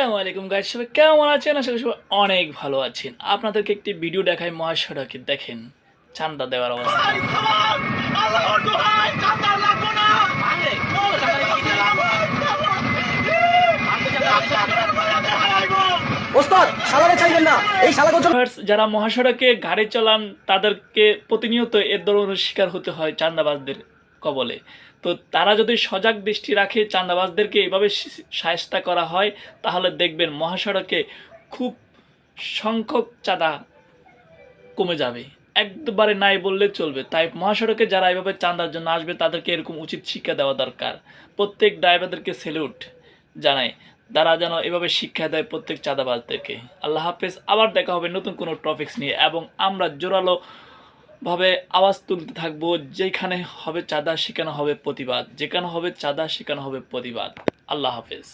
আসসালামু আলাইকুম গাইস, সবাই কেমন আছেন? আশা করি সবাই অনেক ভালো আছেন। আপনাদেরকে একটি ভিডিও দেখাই মহাসড়কে, দেখেন চান্দা দেওয়ার অবস্থা। যারা মহাসড়কে গাড়ি চালান তাদেরকে প্রতিনিয়ত এর ধরনের শিকার হতে হয় চাঁদাবাজদের কবলে। তো তারা যদি সজাগ দৃষ্টি রাখে, চাঁদাবাজদেরকে এভাবে শায়েস্তা করা হয়, তাহলে দেখবেন মহাসড়কে খুব সংখ্যক চাঁদা কমে যাবে, একবারে নাই বললে চলবে। তাই মহাসড়কে যারা এভাবে চাঁদার জন্য আসবে তাদেরকে এরকম উচিত শিক্ষা দেওয়া দরকার। প্রত্যেক ড্রাইভারদেরকে স্যালুট জানাই, তারা যেন এভাবে শিক্ষা দেয় প্রত্যেক চাঁদাবাজদেরকে। আল্লাহ হাফেজ, আবার দেখা হবে নতুন কোনো টপিকস নিয়ে, এবং আমরা জোরালো ভাবে আওয়াজ তুলতে থাকবো। যেখানে হবে চাঁদা সেখানে হবে প্রতিবাদ, যেখানে হবে চাঁদা সেখানে হবে প্রতিবাদ। আল্লাহ হাফেজ।